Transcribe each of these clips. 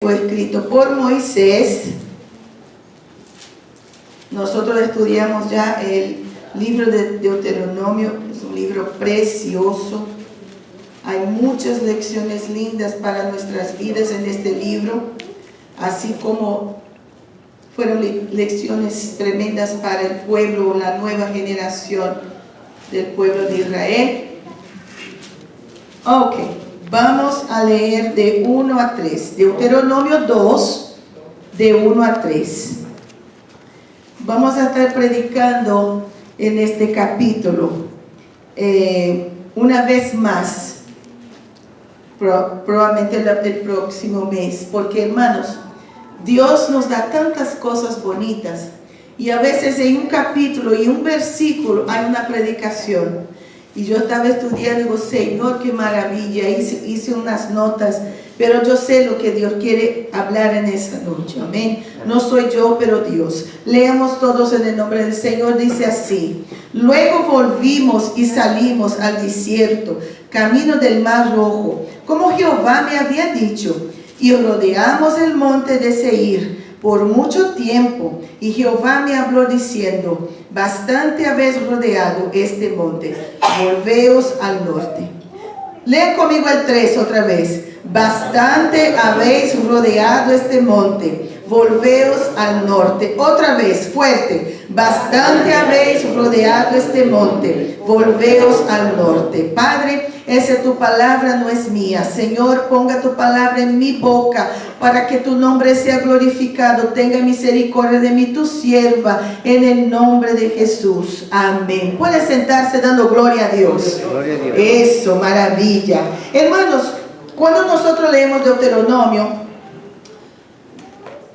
fue escrito por Moisés. Nosotros estudiamos ya el libro de Deuteronomio, es un libro precioso. Hay muchas lecciones lindas para nuestras vidas en este libro, así como fueron lecciones tremendas para el pueblo, la nueva generación del pueblo de Israel. Ok, vamos a leer de 1 a 3, Deuteronomio 2, de 1 a 3. Vamos a estar predicando en este capítulo una vez más, probablemente el próximo mes, porque hermanos, Dios nos da tantas cosas bonitas y a veces en un capítulo y un versículo hay una predicación. Y yo estaba estudiando y digo, Señor, qué maravilla, hice unas notas, pero yo sé lo que Dios quiere hablar en esa noche, amén. No soy yo, pero Dios. Leamos todos en el nombre del Señor, dice así: luego volvimos y salimos al desierto, camino del Mar Rojo, como Jehová me había dicho, y rodeamos el monte de Seir por mucho tiempo, y Jehová me habló diciendo: bastante habéis rodeado este monte, volveos al norte. Lean conmigo el 3 otra vez. Bastante habéis rodeado este monte, volveos al norte. Otra vez, fuerte. Bastante habéis rodeado este monte, volveos al norte. Padre, esa es tu palabra, no es mía. Señor, ponga tu palabra en mi boca para que tu nombre sea glorificado. Tenga misericordia de mí, tu sierva, en el nombre de Jesús. Amén. Puede sentarse dando gloria a Dios. Gloria a Dios. Eso, maravilla. Hermanos, cuando nosotros leemos Deuteronomio,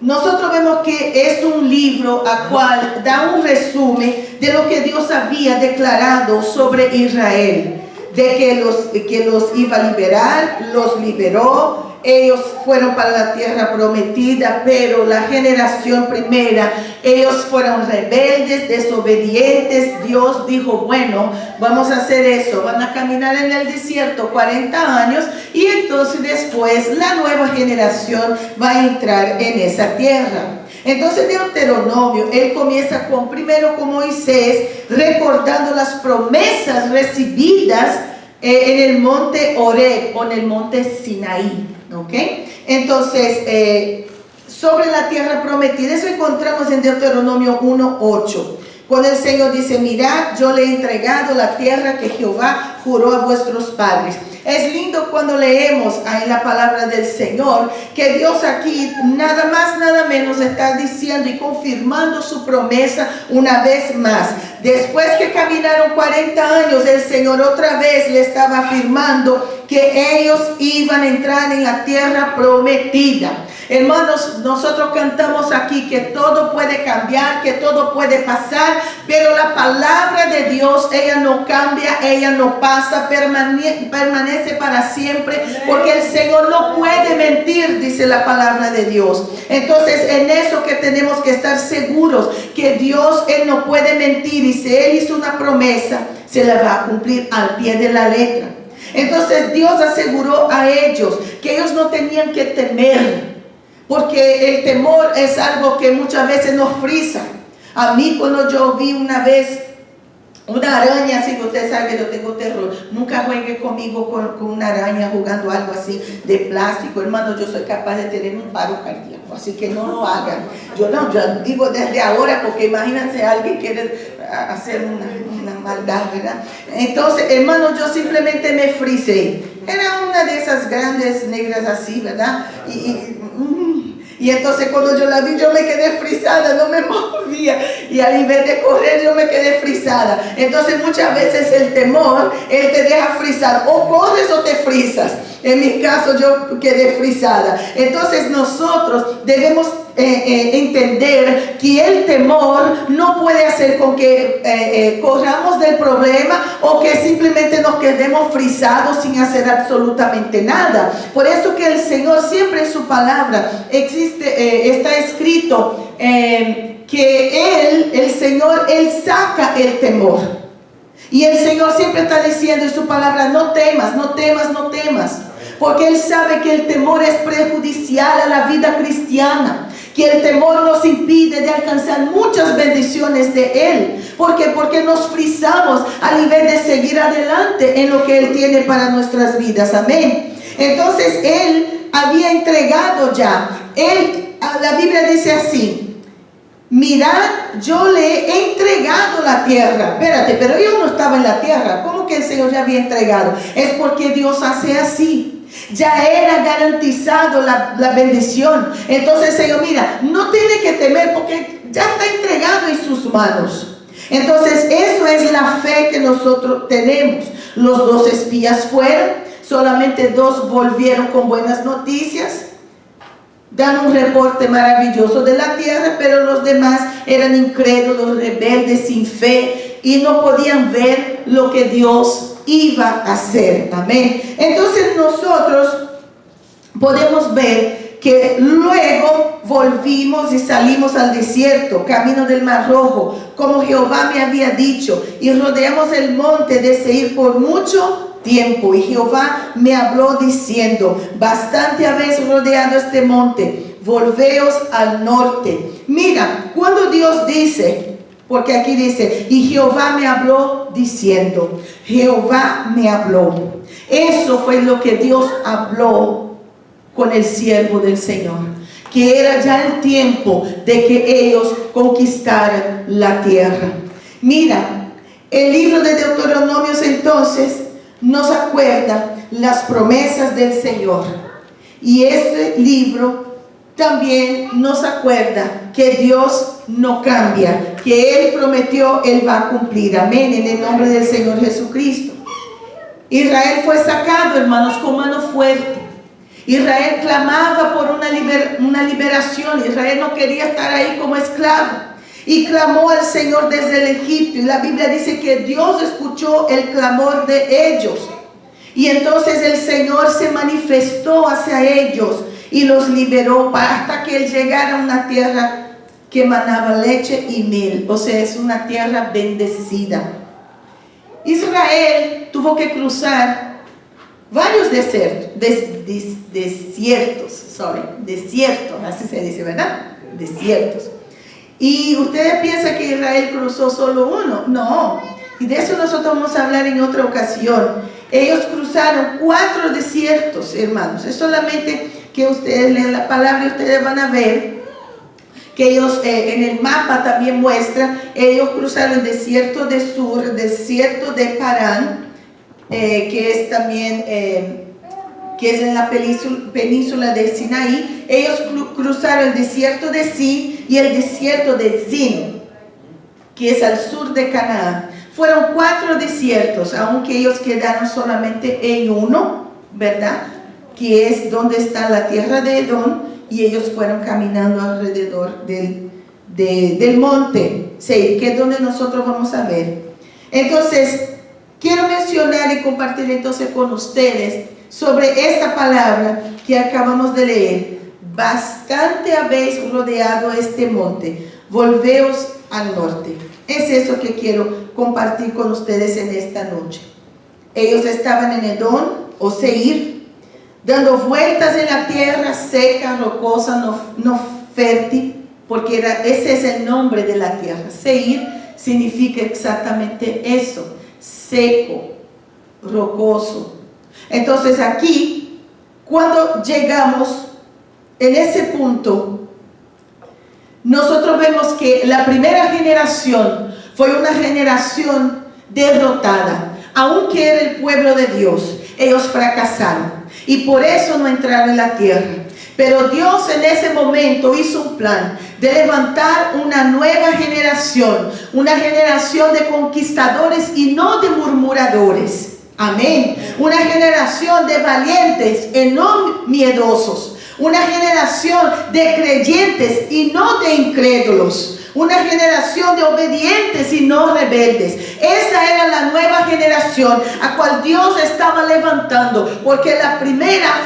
nosotros vemos que es un libro al cual da un resumen de lo que Dios había declarado sobre Israel, de que los iba a liberar, los liberó. Ellos fueron para la tierra prometida, pero la generación primera, ellos fueron rebeldes, desobedientes. Dios dijo, bueno, vamos a hacer eso, van a caminar en el desierto 40 años y entonces después la nueva generación va a entrar en esa tierra. Entonces Deuteronomio, él comienza primero con Moisés, recordando las promesas recibidas en el monte Horeb o en el monte Sinaí. ¿Okay? Entonces, sobre la tierra prometida, eso encontramos en Deuteronomio 1:8, cuando el Señor dice: mirad, yo le he entregado la tierra que Jehová juró a vuestros padres. Es lindo cuando leemos en la palabra del Señor que Dios aquí nada más, nada menos está diciendo y confirmando su promesa una vez más. Después que caminaron 40 años, el Señor otra vez le estaba afirmando que ellos iban a entrar en la tierra prometida. Hermanos, nosotros cantamos aquí que todo puede cambiar, que todo puede pasar, pero la palabra de Dios, ella no cambia, ella no pasa, permanece para siempre, porque el Señor no puede mentir, dice la palabra de Dios. Entonces, en eso que tenemos que estar seguros, que Dios, Él no puede mentir, y si Él hizo una promesa, se la va a cumplir al pie de la letra. Entonces, Dios aseguró a ellos que ellos no tenían que temer, porque el temor es algo que muchas veces nos frisa. A mí, cuando yo vi una vez una araña, así que usted sabe que yo tengo terror, nunca juegue conmigo con una araña jugando algo así de plástico, hermano. Yo soy capaz de tener un paro cardíaco, así que no lo hagan. Yo digo desde ahora, porque imagínense, alguien quiere hacer una maldad, ¿verdad? Entonces, hermano, yo simplemente me frisé. Era una de esas grandes negras así, ¿verdad? Y entonces cuando yo la vi, yo me quedé frisada, no me movía. Y al invés de correr, yo me quedé frisada. Entonces muchas veces el temor, él te deja frisar. O corres o te frisas. En mi caso, yo quedé frisada. Entonces nosotros debemos entender que el temor no puede hacer con que corramos del problema o que simplemente nos quedemos frisados sin hacer absolutamente nada. Por eso que el Señor siempre en su palabra está escrito que el Señor, Él saca el temor. Y el Señor siempre está diciendo en su palabra: no temas, no temas, no temas. porque Él sabe que el temor es prejudicial a la vida cristiana, que el temor nos impide de alcanzar muchas bendiciones de Él. ¿Por qué? Porque nos frisamos a nivel de seguir adelante en lo que Él tiene para nuestras vidas. Amén. Entonces Él había entregado ya. La Biblia dice así: mirad, yo le he entregado la tierra. Espérate, pero yo no estaba en la tierra. ¿Cómo que el Señor ya había entregado? Es porque Dios hace así. Ya era garantizado la bendición. Entonces, Señor, mira, no tiene que temer porque ya está entregado en sus manos. Entonces, eso es la fe que nosotros tenemos. Los 2 espías fueron, solamente 2 volvieron con buenas noticias. Dan un reporte maravilloso de la tierra, pero los demás eran incrédulos, rebeldes, sin fe, y no podían ver lo que Dios iba a hacer. Amén. Entonces nosotros podemos ver que luego volvimos y salimos al desierto, camino del Mar Rojo, como Jehová me había dicho, y rodeamos el monte de Seir por mucho tiempo. Y Jehová me habló diciendo: bastante habéis rodeado este monte, volveos al norte. Mira, cuando Dios dice, porque aquí dice, y Jehová me habló diciendo, Jehová me habló. Eso fue lo que Dios habló con el siervo del Señor, que era ya el tiempo de que ellos conquistaran la tierra. Mira, el libro de Deuteronomios entonces nos acuerda las promesas del Señor, y ese libro también nos acuerda que Dios no cambia, que Él prometió, Él va a cumplir. Amén, en el nombre del Señor Jesucristo. Israel fue sacado, hermanos, con mano fuerte. Israel clamaba por una liberación. Israel no quería estar ahí como esclavo, y clamó al Señor desde el Egipto, y la Biblia dice que Dios escuchó el clamor de ellos, y entonces el Señor se manifestó hacia ellos y los liberó hasta que Él llegara a una tierra que manaba leche y miel. O sea, es una tierra bendecida. Israel tuvo que cruzar varios desiertos, así se dice, ¿verdad? Desiertos. Y ustedes piensan que Israel cruzó solo uno. No, y de eso nosotros vamos a hablar en otra ocasión. Ellos cruzaron 4 desiertos, hermanos. Es solamente que ustedes lean la palabra y ustedes van a ver que ellos en el mapa también muestra, ellos cruzaron el desierto de Sur, el desierto de Parán, que es también que es en la península de Sinaí. Ellos cruzaron el desierto de Sin y el desierto de Zin, que es al sur de Canaán. Fueron 4 desiertos, aunque ellos quedaron solamente en uno, ¿verdad? Que es donde está la tierra de Edom, y ellos fueron caminando alrededor del monte Seir, que es donde nosotros vamos a ver. Entonces, quiero mencionar y compartir entonces con ustedes sobre esta palabra que acabamos de leer. Bastante habéis rodeado este monte, volveos al norte. Es eso que quiero compartir con ustedes en esta noche. Ellos estaban en Edom o Seir, dando vueltas en la tierra seca, rocosa, no fértil, porque ese es el nombre de la tierra. Seir significa exactamente eso, seco, rocoso. Entonces aquí, cuando llegamos en ese punto, nosotros vemos que la primera generación fue una generación derrotada. Aunque era el pueblo de Dios, ellos fracasaron y por eso no entraron en la tierra. Pero Dios en ese momento hizo un plan de levantar una nueva generación, una generación de conquistadores y no de murmuradores. Amén. Una generación de valientes y no miedosos. Una generación de creyentes y no de incrédulos. Una generación de obedientes y no rebeldes. Esa era la nueva generación a cual Dios estaba levantando, porque la primera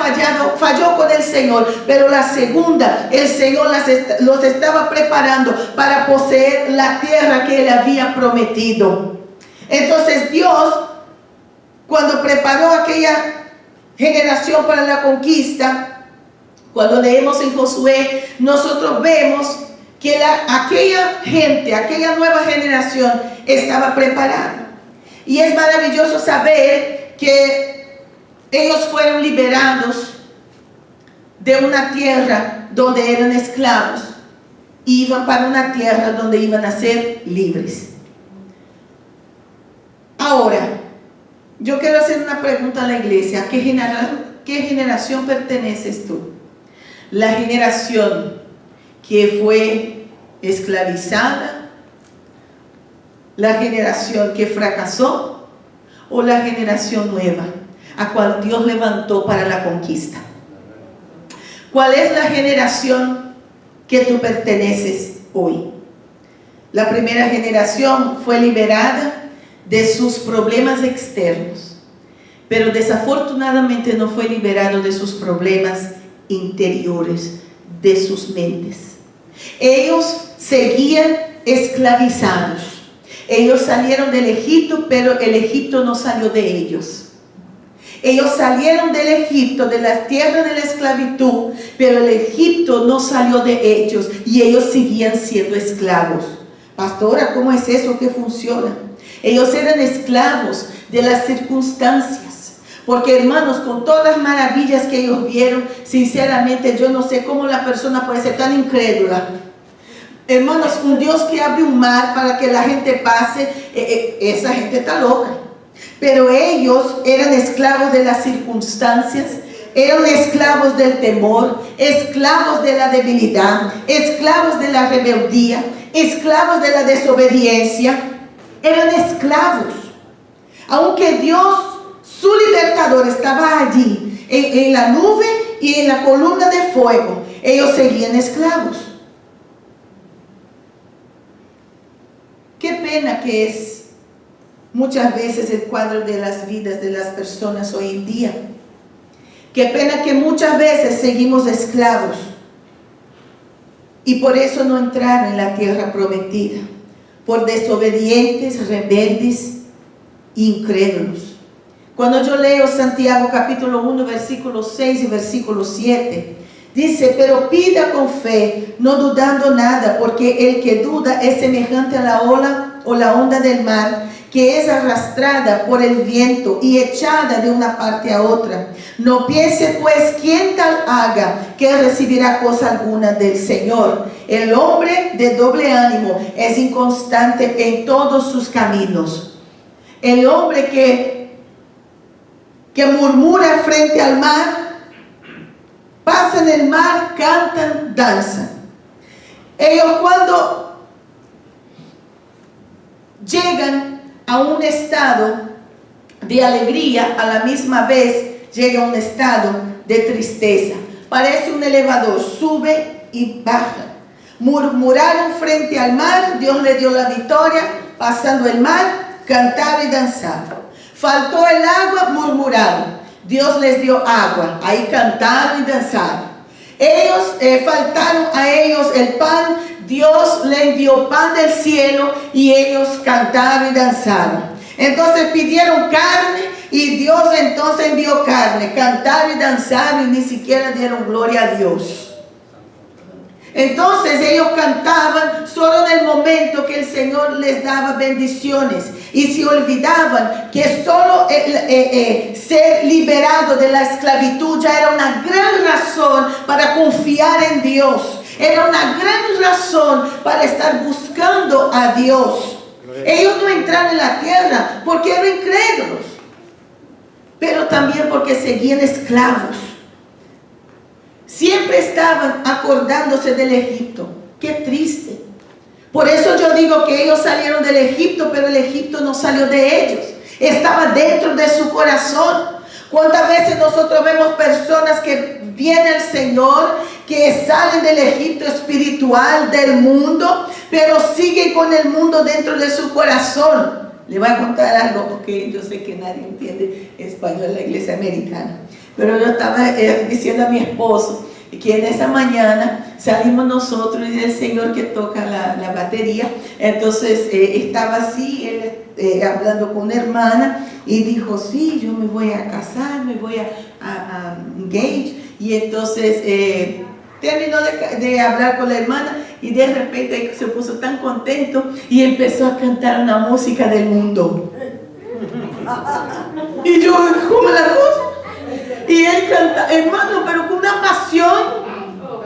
falló con el Señor, pero la segunda, el Señor los estaba preparando para poseer la tierra que Él había prometido. Entonces Dios, cuando preparó aquella generación para la conquista, cuando leemos en Josué, nosotros vemos que aquella gente, aquella nueva generación estaba preparada. Y es maravilloso saber que ellos fueron liberados de una tierra donde eran esclavos y iban para una tierra donde iban a ser libres. Ahora, yo quiero hacer una pregunta a la iglesia. ¿A qué generación perteneces tú? ¿La generación que fue esclavizada? ¿La generación que fracasó? ¿O la generación nueva a cual Dios levantó para la conquista? ¿Cuál es la generación que tú perteneces hoy? La primera generación fue liberada de sus problemas externos, pero desafortunadamente no fue liberado de sus problemas interiores, de sus mentes. Ellos seguían esclavizados. Ellos salieron del Egipto, pero el Egipto no salió de ellos. Ellos salieron del Egipto, de la tierra de la esclavitud, pero el Egipto no salió de ellos y ellos seguían siendo esclavos. Pastora, ¿cómo es eso que funciona? Ellos eran esclavos de las circunstancias. Porque, hermanos, con todas las maravillas que ellos vieron, sinceramente yo no sé cómo la persona puede ser tan incrédula. Hermanos, un Dios que abre un mar para que la gente pase, esa gente está loca. Pero ellos eran esclavos de las circunstancias, eran esclavos del temor, esclavos de la debilidad, esclavos de la rebeldía, esclavos de la desobediencia. Eran esclavos. Aunque Dios, su libertador, estaba allí en la nube y en la columna de fuego, ellos seguían esclavos. Qué pena que es muchas veces el cuadro de las vidas de las personas hoy en día. Qué pena que muchas veces seguimos esclavos y por eso no entraron en la tierra prometida, por desobedientes, rebeldes, incrédulos. Cuando yo leo Santiago capítulo 1, versículo 6 y versículo 7, dice: pero pida con fe, no dudando nada, porque el que duda es semejante a la ola o la onda del mar, que es arrastrada por el viento y echada de una parte a otra. No piense pues quien tal haga que recibirá cosa alguna del Señor. El hombre de doble ánimo es inconstante en todos sus caminos. El hombre que murmura frente al mar, pasa en el mar, cantan, danzan. Ellos cuando llegan a un estado de alegría, a la misma vez llega a un estado de tristeza. Parece un elevador, sube y baja. Murmuraron frente al mar, Dios le dio la victoria, pasando el mar, cantaron y danzaron. Faltó el agua, murmuraron, Dios les dio agua, ahí cantaron y danzaron. Ellos, faltaron a ellos el pan, Dios les envió pan del cielo y ellos cantaron y danzaron. Entonces pidieron carne y Dios entonces envió carne, cantaron y danzaron y ni siquiera dieron gloria a Dios. Entonces ellos cantaban solo en el momento que el Señor les daba bendiciones y se olvidaban que solo ser liberado de la esclavitud ya era una gran razón para confiar en Dios. Era una gran razón para estar buscando a Dios. Ellos no entraron en la tierra porque eran incrédulos, pero también porque seguían esclavos. Siempre estaban acordándose del Egipto. Qué triste. Por eso yo digo que ellos salieron del Egipto, pero el Egipto no salió de ellos. Estaba dentro de su corazón. ¿Cuántas veces nosotros vemos personas que vienen al Señor, que salen del Egipto espiritual, del mundo, pero siguen con el mundo dentro de su corazón? Le voy a contar algo porque yo sé que nadie entiende español en la iglesia americana. Pero yo estaba diciendo a mi esposo que en esa mañana salimos nosotros y el Señor que toca la batería. Entonces estaba así, él hablando con una hermana y dijo, sí, yo me voy a casar, me voy a engage. Y entonces terminó de hablar con la hermana y de repente se puso tan contento y empezó a cantar una música del mundo. Y yo, ¿cómo la cosa? Y él canta, hermano, pero con una pasión.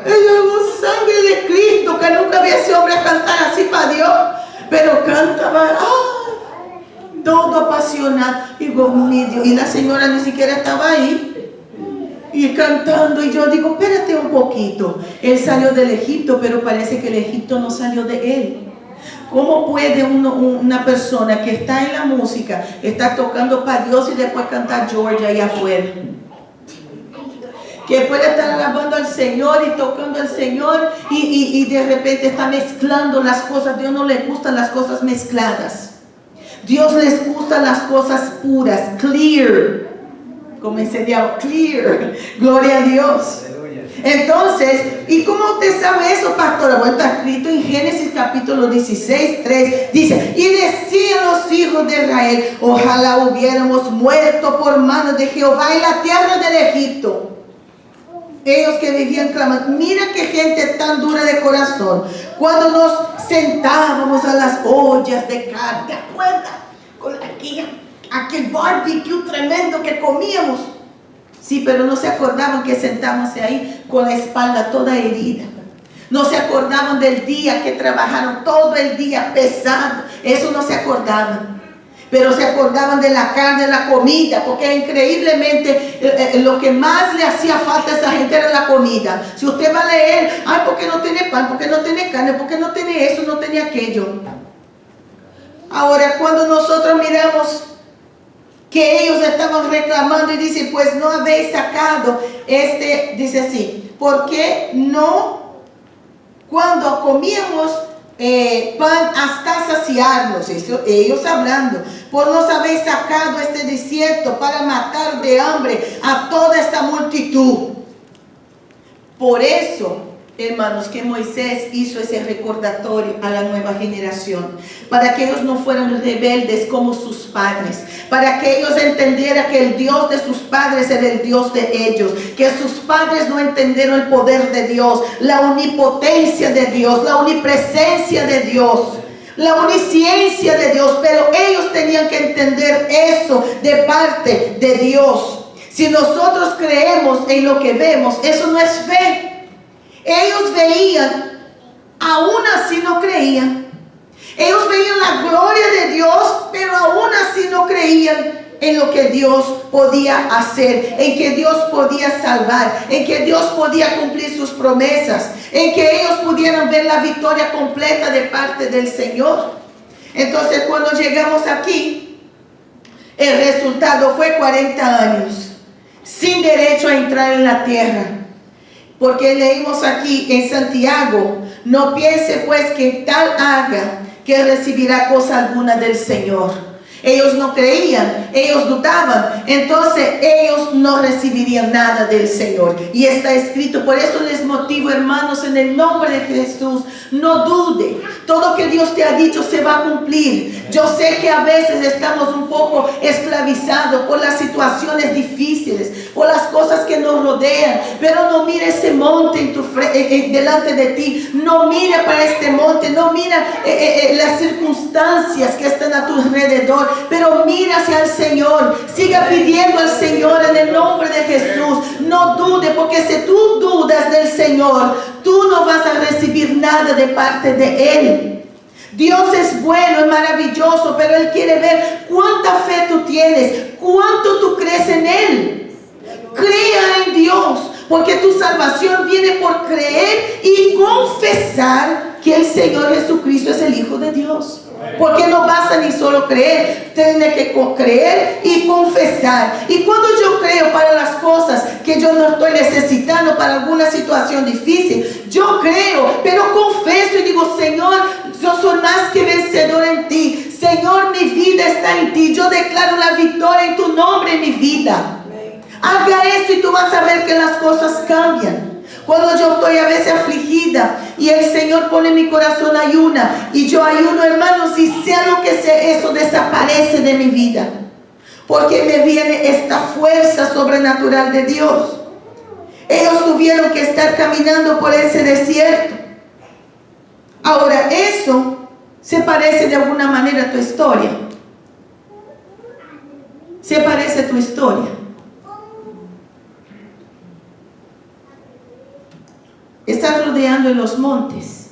Y yo, sangre de Cristo, que nunca había ese hombre a cantar así para Dios. Pero cantaba, todo apasionado. Y la señora ni siquiera estaba ahí. Y cantando, y yo digo, espérate un poquito. Él salió del Egipto, pero parece que el Egipto no salió de él. ¿Cómo puede una persona que está en la música, está tocando para Dios y después cantar Georgia allá afuera? Que puede estar alabando al Señor y tocando al Señor y de repente está mezclando las cosas. Dios no le gustan las cosas mezcladas. Dios les gustan las cosas puras, clear. Como ese diablo, clear. Gloria a Dios. Entonces, ¿y cómo usted sabe eso, pastora? Bueno, está escrito en Génesis capítulo 16, 3. Dice, y decían los hijos de Israel, ojalá hubiéramos muerto por mano de Jehová en la tierra del Egipto. Ellos que vivían clamando, mira qué gente tan dura de corazón. Cuando nos sentábamos a las ollas de carne, ¿te acuerdas? Con aquel barbecue tremendo que comíamos. Sí, pero no se acordaban que sentábamos ahí con la espalda toda herida. No se acordaban del día que trabajaron todo el día pesado. Eso no se acordaban. Pero se acordaban de la carne, de la comida, porque increíblemente lo que más le hacía falta a esa gente era la comida. Si usted va a leer, ay, ¿por qué no tiene pan? ¿Por qué no tiene carne? ¿Por qué no tiene eso? No tiene aquello. Ahora, cuando nosotros miramos que ellos estaban reclamando y dicen, pues no habéis sacado dice así, ¿por qué no cuando comíamos pan hasta saciarnos? Ellos hablando, por nos habéis sacado este desierto para matar de hambre a toda esta multitud. Por eso, hermanos, que Moisés hizo ese recordatorio a la nueva generación, para que ellos no fueran rebeldes como sus padres, para que ellos entendieran que el Dios de sus padres era el Dios de ellos, que sus padres no entendieron el poder de Dios, la omnipotencia de Dios, la omnipresencia de Dios, la omnisciencia de Dios, pero ellos tenían que entender eso de parte de Dios. Si nosotros creemos en lo que vemos, eso no es fe. Ellos veían, aún así no creían. Ellos veían la gloria de Dios, pero aún así no creían en lo que Dios podía hacer, en que Dios podía salvar, en que Dios podía cumplir sus promesas, en que ellos pudieran ver la victoria completa de parte del Señor. Entonces, cuando llegamos aquí, el resultado fue 40 años sin derecho a entrar en la tierra. Porque leímos aquí en Santiago, no piense pues que tal haga que recibirá cosa alguna del Señor. Ellos no creían, ellos dudaban, entonces ellos no recibirían nada del Señor. Y está escrito, por eso les motivo, hermanos, en el nombre de Jesús, no dude. Todo que Dios te ha dicho se va a cumplir. Yo sé que a veces estamos un poco esclavizados por las situaciones difíciles, por las cosas que nos rodean, pero no mire ese monte delante de ti, no mira para este monte, no mira las circunstancias que están a tu alrededor, pero mira hacia el Señor, siga pidiendo al Señor en el nombre de Jesús. No dude, porque si tú dudas del Señor, tú no vas a recibir nada de parte de Él. Dios es bueno, es maravilloso, pero Él quiere ver cuánta fe tú tienes, cuánto tú crees en Él. Crea en Dios, porque tu salvación viene por creer y confesar que el Señor Jesucristo es el Hijo de Dios. Porque no basta ni solo creer, tiene que creer y confesar. Y cuando yo creo para las cosas que yo no estoy necesitando, para alguna situación difícil, yo creo, pero confeso y digo, Señor, yo soy más que vencedor en ti. Señor, mi vida está en ti. Yo declaro la victoria en tu nombre en mi vida. Haga eso y tú vas a ver que las cosas cambian. Cuando yo estoy a veces afligida vida. Y el Señor pone en mi corazón ayuna. Y yo ayuno, hermanos, y sea lo que sea, eso desaparece de mi vida. Porque me viene esta fuerza sobrenatural de Dios. Ellos tuvieron que estar caminando por ese desierto. Ahora, eso se parece de alguna manera a tu historia. Se parece a tu historia. Estás rodeando en los montes.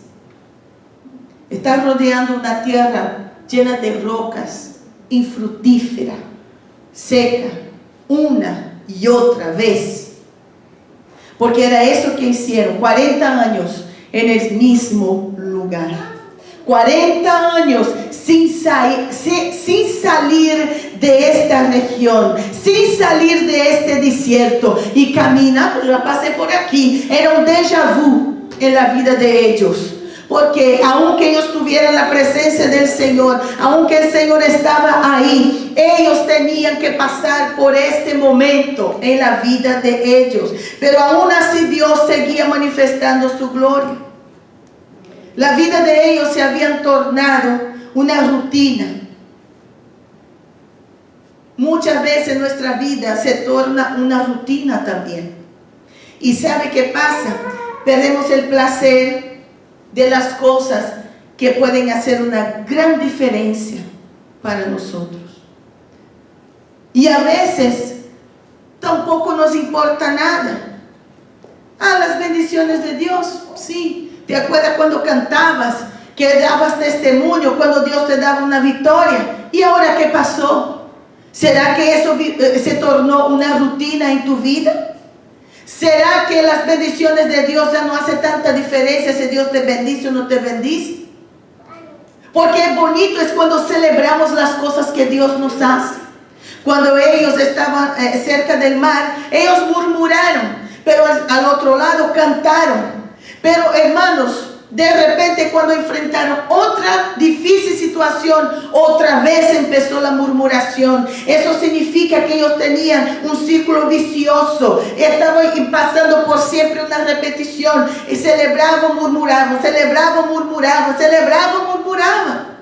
Estás rodeando una tierra llena de rocas, infructífera, seca, una y otra vez. Porque era eso que hicieron, 40 años en el mismo lugar. 40 años sin salir de esta región, sin salir de este desierto. Y caminando, ya pasé por aquí, era un déjà vu en la vida de ellos. Porque aunque ellos tuvieran la presencia del Señor, aunque el Señor estaba ahí, ellos tenían que pasar por este momento en la vida de ellos. Pero aún así Dios seguía manifestando su gloria. La vida de ellos se habían tornado una rutina. Muchas veces nuestra vida se torna una rutina también. ¿Y sabe qué pasa? Perdemos el placer de las cosas que pueden hacer una gran diferencia para nosotros. Y a veces tampoco nos importa nada. Las bendiciones de Dios, sí. ¿Te acuerdas cuando cantabas, que dabas testimonio, cuando Dios te daba una victoria? ¿Y ahora qué pasó? ¿Será que eso se tornó una rutina en tu vida? ¿Será que las bendiciones de Dios ya no hacen tanta diferencia si Dios te bendice o no te bendice? Porque es bonito es cuando celebramos las cosas que Dios nos hace. Cuando ellos estaban cerca del mar, ellos murmuraron, pero al otro lado cantaron. Pero hermanos, de repente cuando enfrentaron otra difícil situación, otra vez empezó la murmuración. Eso significa que ellos tenían un círculo vicioso. Estaban pasando por siempre una repetición. Y celebraban, murmuraban, celebraban, murmuraban, celebraban, murmuraban.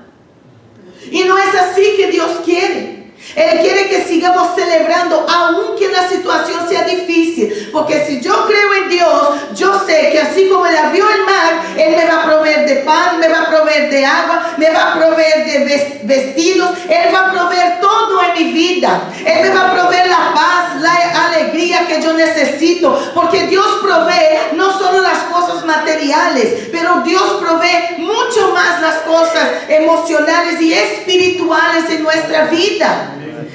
Y no es así que Dios quiere. Él quiere que sigamos celebrando aunque la situación sea difícil. Porque si yo creo en Dios, yo sé que así como Él abrió el mar, Él me va a proveer de pan, me va a proveer de agua, me va a proveer de vestidos. Él va a proveer todo en mi vida. Él me va a proveer la paz, la alegría que yo necesito. Porque Dios provee no solo las cosas materiales, pero Dios provee mucho más las cosas emocionales y espirituales en nuestra vida.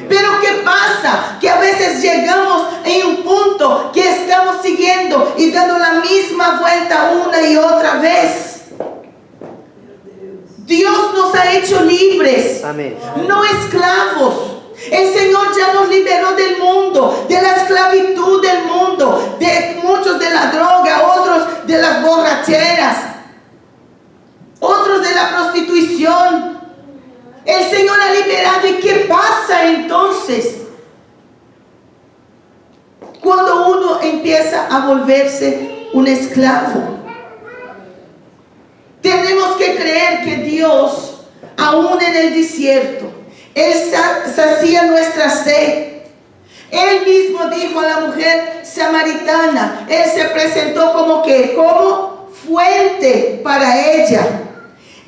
Pero ¿qué pasa? Que a veces llegamos en un punto que estamos siguiendo y dando la misma vuelta una y otra vez. Dios nos ha hecho libres, amén, no esclavos. El Señor ya nos liberó del mundo, de la esclavitud del mundo, de muchos de la droga, otros de las borracheras, otros de la prostitución. El Señor ha liberado. ¿Y qué pasa entonces? Cuando uno empieza a volverse un esclavo. Tenemos que creer que Dios, aún en el desierto, Él sacía nuestra sed. Él mismo dijo a la mujer samaritana, Él se presentó como que, como fuente para ella.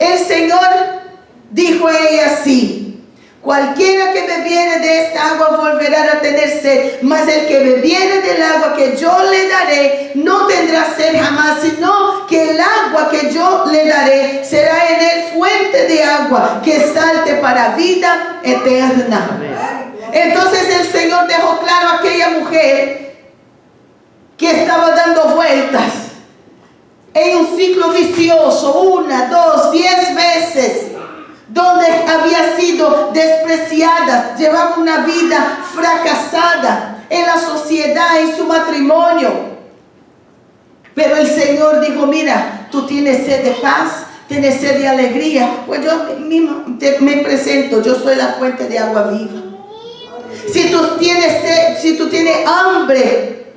El Señor dijo a ella así: cualquiera que bebiere de esta agua volverá a tener sed, mas el que bebiere del agua que yo le daré no tendrá sed jamás, sino que el agua que yo le daré será en él fuente de agua que salte para vida eterna. Entonces el Señor dejó claro a aquella mujer que estaba dando vueltas en un ciclo vicioso, 1, 2, 10 veces, donde había sido despreciada, llevaba una vida fracasada en la sociedad, en su matrimonio. Pero el Señor dijo: mira, tú tienes sed de paz, tienes sed de alegría. Pues yo mismo me presento, yo soy la fuente de agua viva. Si tú tienes sed, si tú tienes hambre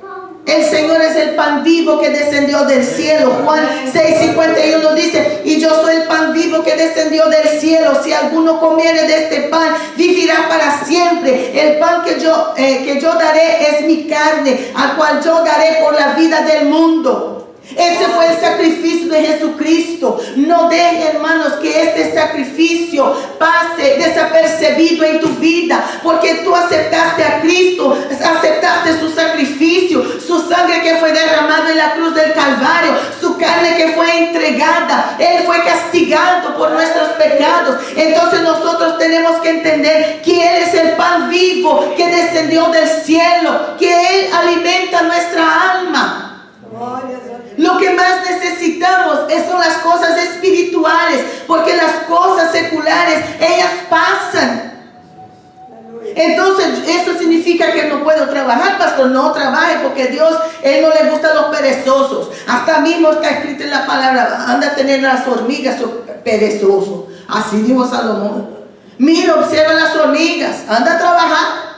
El Señor es el pan vivo que descendió del cielo. Juan 6:51 dice, y yo soy el pan vivo que descendió del cielo. Si alguno comiere de este pan, vivirá para siempre. El pan que yo daré es mi carne, al cual yo daré por la vida del mundo. Ese fue el sacrificio de Jesucristo. No deje, hermanos, que este sacrificio pase desapercibido en tu vida, porque tú aceptaste a Cristo, aceptaste su sacrificio, su sangre que fue derramada en la cruz del Calvario, su carne que fue entregada. Él fue castigado por nuestros pecados. Entonces nosotros tenemos que entender que Él es el pan vivo que descendió del cielo, que Él alimenta nuestra alma. Lo que más necesitamos son las cosas espirituales, porque las cosas seculares, ellas pasan. Entonces, eso significa que no puedo trabajar, pastor. No trabaje, porque Dios, Él no le gusta a los perezosos. Hasta mismo está escrito en la palabra, anda a tener las hormigas perezosos. Así dijo Salomón. Mira, observa las hormigas, anda a trabajar.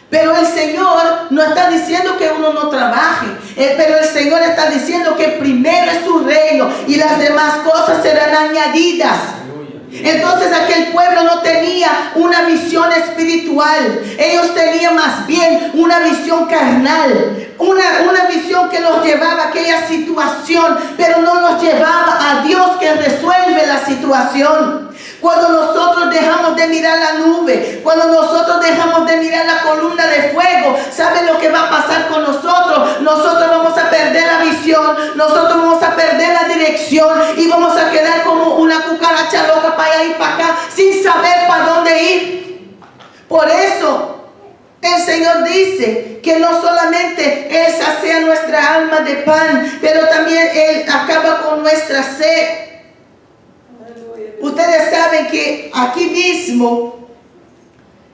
Pero el Señor no está diciendo que uno no trabaje, pero el Señor está diciendo que primero es su reino y las demás cosas serán añadidas. Entonces aquel pueblo no tenía una visión espiritual, ellos tenían más bien una visión carnal, una visión que los llevaba a aquella situación, pero no los llevaba a Dios que resuelve la situación. Cuando nosotros dejamos de mirar la nube, cuando nosotros dejamos de mirar la columna de fuego, ¿saben lo que va a pasar con nosotros? Nosotros vamos a perder la visión, nosotros vamos a perder la dirección y vamos a quedar como una cucaracha loca para allá y para acá, sin saber para dónde ir. Por eso el Señor dice que no solamente Él sacia nuestra alma de pan, pero también Él acaba con nuestra sed. Ustedes saben que aquí mismo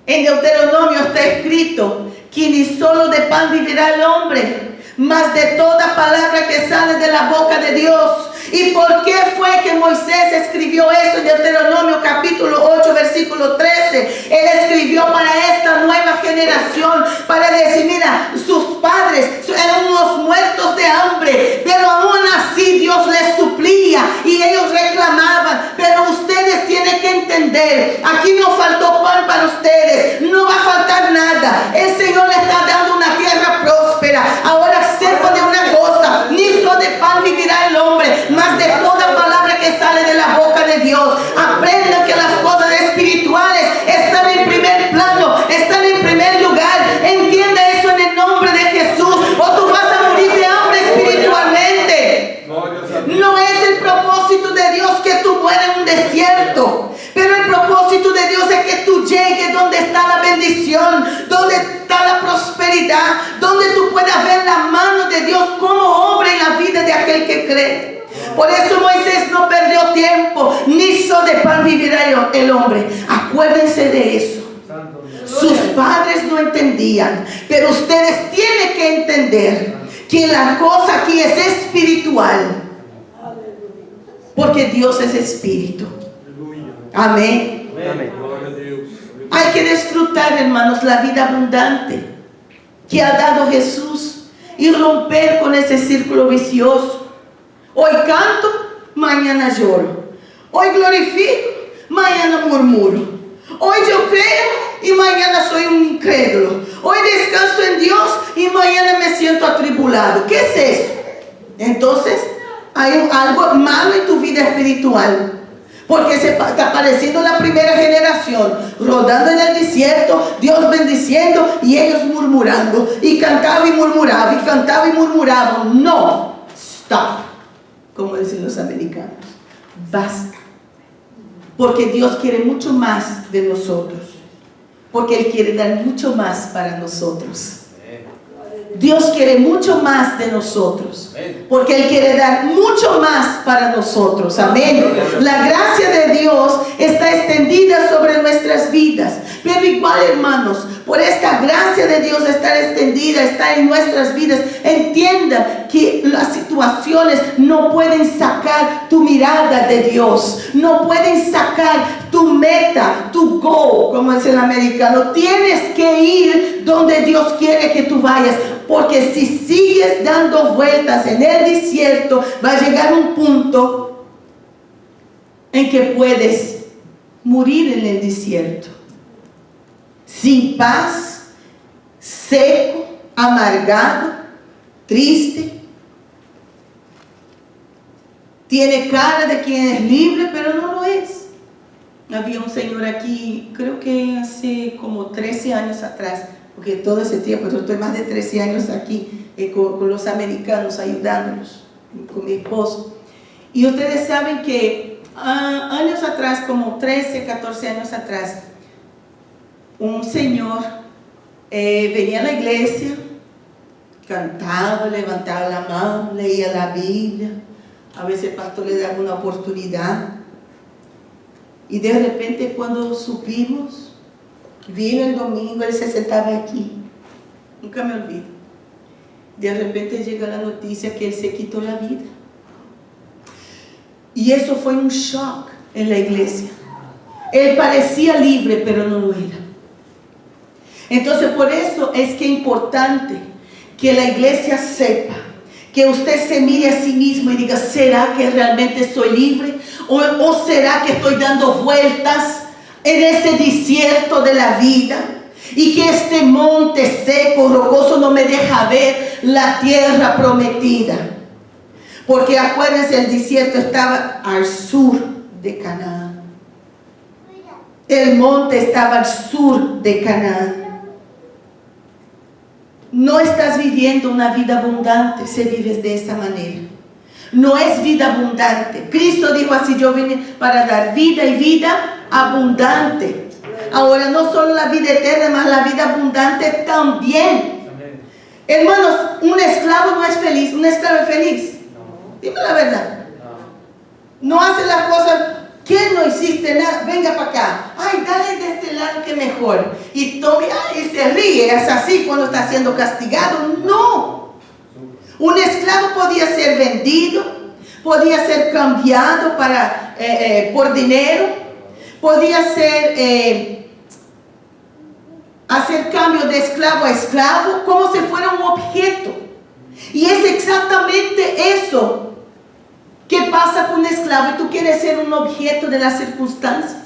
en Deuteronomio está escrito que ni solo de pan vivirá el hombre, mas de toda palabra que sale de la boca de Dios. ¿Y por qué fue que Moisés escribió eso en Deuteronomio capítulo 8 versículo 13? Él escribió para esta nueva generación, para decir, mira, sus padres eran unos muertos de hambre, pero aún así Dios les suplía y ellos reclamaban. Pero ustedes tienen que entender, aquí no faltó pan para ustedes, no va a faltar nada. El Señor les está dando una tierra próspera. Ahora sepan de una cosa, ni solo de pan vivirá el hombre, más de toda palabra que sale de la boca de Dios. Aprendan que las cosas espirituales están en primer plano, están en primer lugar. Entienda eso en el nombre de Jesús, o tú vas a morir de hambre espiritualmente. No es el propósito de Dios que tú mueras en un desierto, pero el propósito de Dios es que tú llegues donde está la bendición, donde está la prosperidad, donde tú puedas ver la mano de Dios como obra en la vida de aquel que cree. Por eso Moisés no perdió tiempo, ni solo de pan vivirá el hombre. Acuérdense de eso. Sus padres no entendían, pero ustedes tienen que entender que la cosa aquí es espiritual, porque Dios es espíritu. Amén. Hay que disfrutar, hermanos, la vida abundante que ha dado Jesús y romper con ese círculo vicioso. Hoy canto, mañana lloro. Hoy glorifico, mañana murmuro. Hoy yo creo y mañana soy un incrédulo. Hoy descanso en Dios y mañana me siento atribulado. ¿Qué es eso? Entonces, hay algo malo en tu vida espiritual. Porque se está pareciendo la primera generación, rodando en el desierto, Dios bendiciendo y ellos murmurando. Y cantaba y murmuraba, y cantaba y murmuraba. No, stop, como dicen los americanos. Basta. Porque Dios quiere mucho más de nosotros. Porque Él quiere dar mucho más para nosotros. Dios quiere mucho más de nosotros, porque Él quiere dar mucho más para nosotros. Amén. La gracia de Dios está extendida sobre nuestras vidas, pero igual, hermanos, por esta gracia de Dios estar extendida, está en nuestras vidas, entienda que las situaciones no pueden sacar tu mirada de Dios, no pueden sacar tu meta, tu goal, como es el americano. Tienes que ir donde Dios quiere que tú vayas. porque si sigues dando vueltas en el desierto, va a llegar un punto en que puedes morir en el desierto, sin paz, seco, amargado, triste. Tiene cara de quien es libre, pero no lo es. Había un señor aquí, creo que hace como 13 años atrás, porque todo ese tiempo, yo estoy más de 13 años aquí con los americanos, ayudándolos, con mi esposo. Y ustedes saben que años atrás, como 13, 14 años atrás, un señor venía a la iglesia, cantaba, levantaba la mano, leía la Biblia. A veces el pastor le daba una oportunidad. Y de repente, cuando supimos, vino el domingo, él se sentaba aquí. Nunca me olvido. De repente llega la noticia que él se quitó la vida. Y eso fue un shock en la iglesia. Él parecía libre, pero no lo era. Entonces, por eso es que es importante que la iglesia sepa, que usted se mire a sí mismo y diga, ¿será que realmente soy libre? ¿O será que estoy dando vueltas en ese desierto de la vida? Y que este monte seco, rocoso, no me deja ver la tierra prometida. Porque acuérdense, el desierto estaba al sur de Canaán. El monte estaba al sur de Canaán. No estás viviendo una vida abundante si vives de esa manera. No es vida abundante. Cristo dijo así, yo vine para dar vida y vida abundante. Ahora no solo la vida eterna, más la vida abundante también. Hermanos, un esclavo no es feliz. ¿Un esclavo es feliz? Dime la verdad. No hace las cosas. ¿Qué no hiciste nada? Venga para acá. Ay, dale de este lado que mejor. Y tome, ay, se ríe. Es así cuando está siendo castigado. No. Un esclavo podía ser vendido, podía ser cambiado por dinero, podía ser hacer cambio de esclavo a esclavo, como si fuera un objeto. Y es exactamente eso que pasa con un esclavo. Y tú quieres ser un objeto de las circunstancias.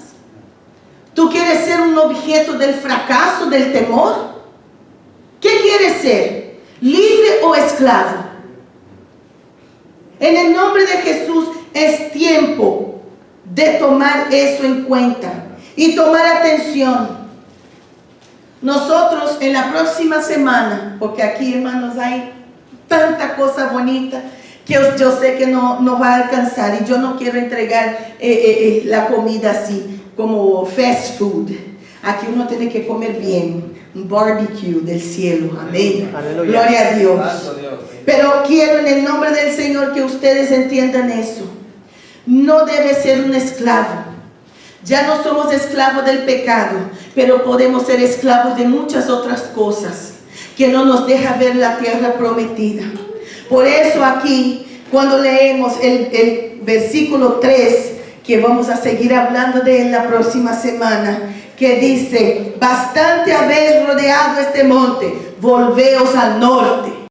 Tú quieres ser un objeto del fracaso, del temor. ¿Qué quieres ser? ¿Libre o esclavo? En el nombre de Jesús es tiempo de tomar eso en cuenta y tomar atención. Nosotros en la próxima semana, porque aquí, hermanos, hay tanta cosa bonita que yo sé que no va a alcanzar, y yo no quiero entregar la comida así como fast food. Aquí uno tiene que comer bien, un barbecue del cielo, amén. Aleluya. Gloria a Dios. Pero quiero en el nombre del Señor que ustedes entiendan eso. No debe ser un esclavo. Ya no somos esclavos del pecado, pero podemos ser esclavos de muchas otras cosas que no nos deja ver la tierra prometida. Por eso aquí, cuando leemos el versículo 3, que vamos a seguir hablando de él la próxima semana, que dice, bastante habéis rodeado este monte, volveos al norte.